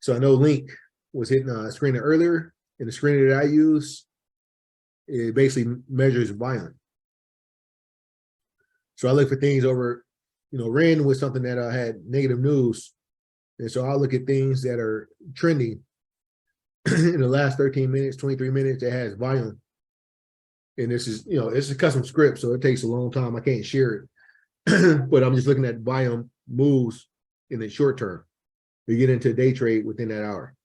So I know Link was hitting a screener earlier, and the screener that I use, it basically measures volume. So I look for things over, Ren was something that I had negative news. And so I'll look at things that are trending in the last 13 minutes, 23 minutes that has volume. And this is, it's a custom script, so it takes a long time. I can't share it. But I'm just looking at volume moves in the short term. We get into day trade within that hour.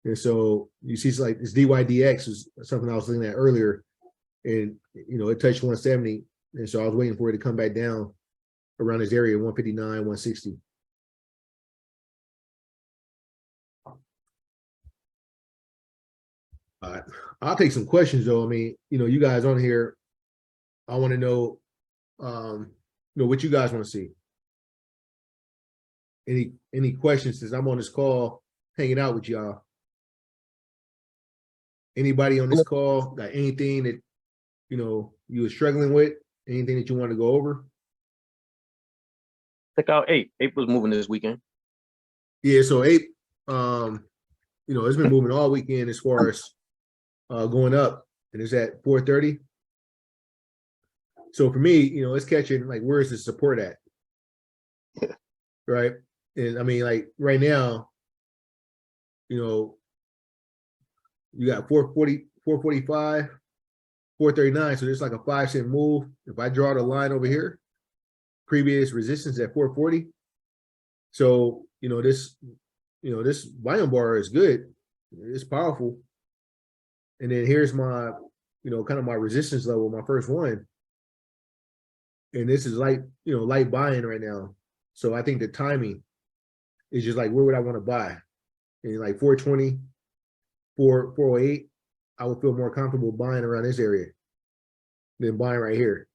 And so you see like this DYDX is something I was looking at earlier. And, it touched 170. And so I was waiting for it to come back down around this area, 159, 160. All right. I'll take some questions though. I mean, you guys on here, I want to know, what you guys want to see. Any questions since I'm on this call hanging out with y'all? Anybody on this call got anything that, you were struggling with? Anything that you want to go over? Check out Ape. Ape was moving this weekend. Yeah, so Ape, it's been moving all weekend as far as going up, and it's at 430. So for me, it's catching like where is the support at? Right. And I mean, like right now, you got 440, 445, 439. So there's like a 5-cent move. If I draw the line over here, previous resistance at 440. So, this volume bar is good. It's powerful. And then here's my, kind of my resistance level, my first one. And this is light buying right now. So I think the timing is just like, where would I want to buy? And like 420, 408, I would feel more comfortable buying around this area than buying right here.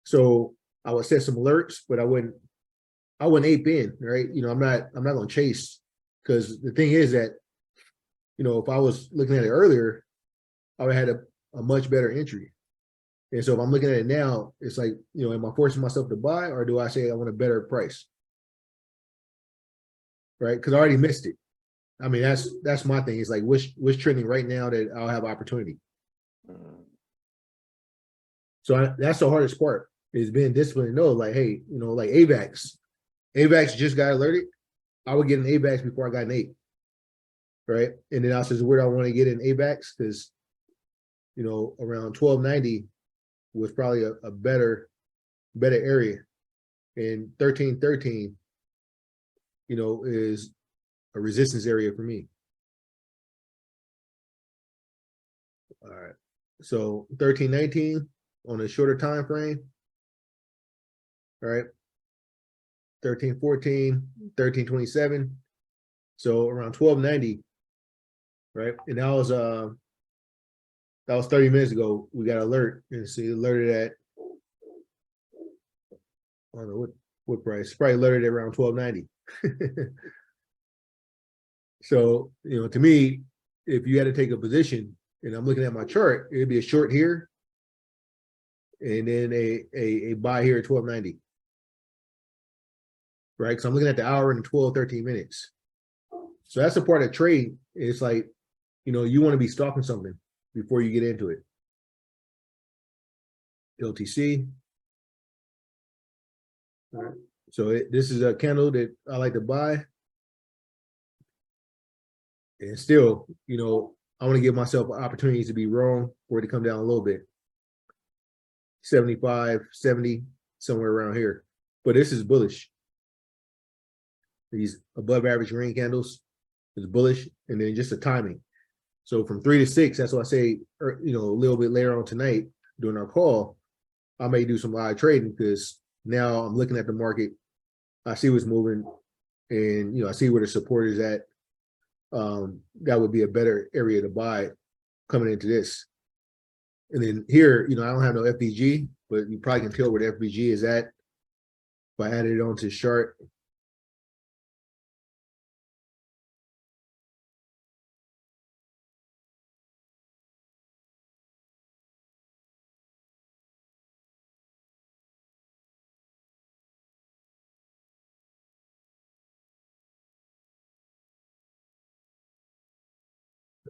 So I would set some alerts, but I wouldn't ape in, right? I'm not gonna chase, because the thing is that, if I was looking at it earlier, I would have had a much better entry. And so if I'm looking at it now, it's like, am I forcing myself to buy, or do I say I want a better price? Right? Because I already missed it. I mean, that's my thing. It's like what's trending right now that I'll have opportunity. So that's the hardest part, is being disciplined to know, like, hey, like AVAX just got alerted. I would get an AVAX before I got an 8. Right. And then I says, where do I want to get an AVAX? Because, around 1290 was probably a better area. And 1313, is a resistance area for me. All right. So 1319 on a shorter time frame. All right. 1314, 1327. So around 1290. Right. And that was 30 minutes ago. We got alert, and see alerted at, I don't know what price. Probably alerted at around 1290. So, to me, if you had to take a position, and I'm looking at my chart, it'd be a short here, and then a buy here at 1290. Right? Because I'm looking at the hour and 12, 13 minutes. So that's the part of trade. It's like, you want to be stalking something before you get into it. LTC. All right. So this is a candle that I like to buy. And still, I want to give myself opportunities to be wrong for it to come down a little bit. 75, 70, somewhere around here. But this is bullish. These above average green candles is bullish, and then just the timing. So from 3 to 6, that's why I say, a little bit later on tonight during our call, I may do some live trading, because now I'm looking at the market. I see what's moving, and I see where the support is at. That would be a better area to buy coming into this. And then here, I don't have no FVG, but you probably can tell where the FVG is at if I added it onto the chart.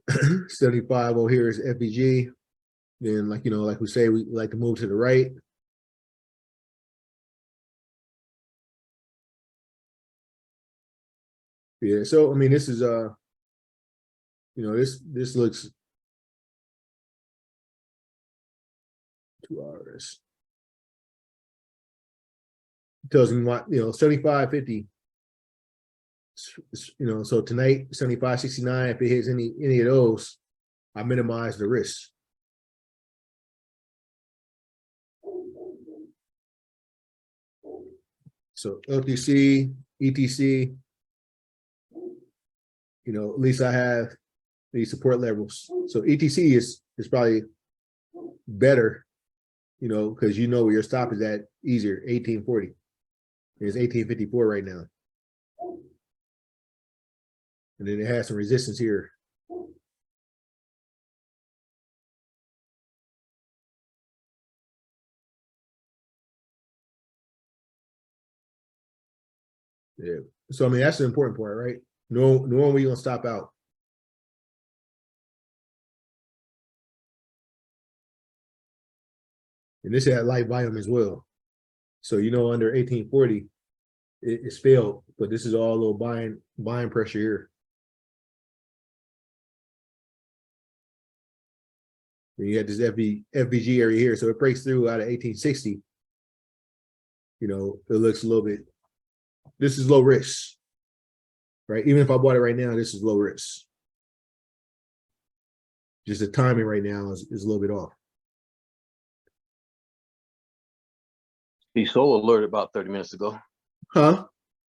75 over here is FBG. Then, like, like we say, we like to move to the right. Yeah, so I mean, this is this looks 2 hours. It tells me what, 75, 50. So tonight, 75, 69, if it hits any of those, I minimize the risk. So LTC, ETC, at least I have these support levels. So ETC is probably better, because where your stop is at easier, 1840. It's 1854 right now. And then it has some resistance here. Yeah. So I mean, that's the important part, right? Knowing where you're gonna stop out. And this had light volume as well. So under 1840, it's failed, but this is all a little buying pressure here. And you had this FBG area here, so it breaks through out of 1860. It looks a little bit. This is low risk, right? Even if I bought it right now, this is low risk. Just the timing right now is a little bit off. He sold alert about 30 minutes ago. Huh?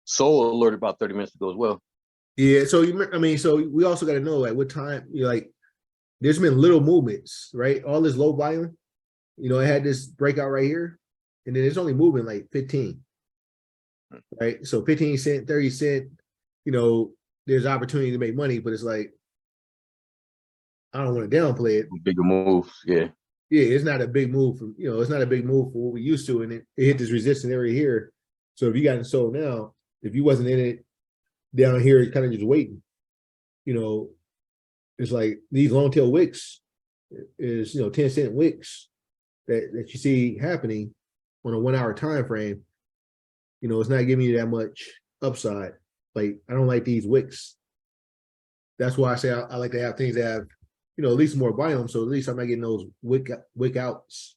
Sold alert about 30 minutes ago as well. Yeah. So so we also got to know at what time there's been little movements, right? All this low volume, it had this breakout right here, and then it's only moving like 15, right? So 15 cent, 30 cent, there's opportunity to make money, but it's like, I don't want to downplay it. Bigger moves, yeah. Yeah, it's not a big move from, it's not a big move for what we used to, and it hit this resistance area here. So if you got it sold now, if you wasn't in it down here, it's kind of just waiting. It's like these long tail wicks is 10 cent wicks that you see happening on a 1 hour time frame. It's not giving you that much upside. Like, I don't like these wicks. That's why I say I like to have things that have at least more volume, so at least I'm not getting those wick outs.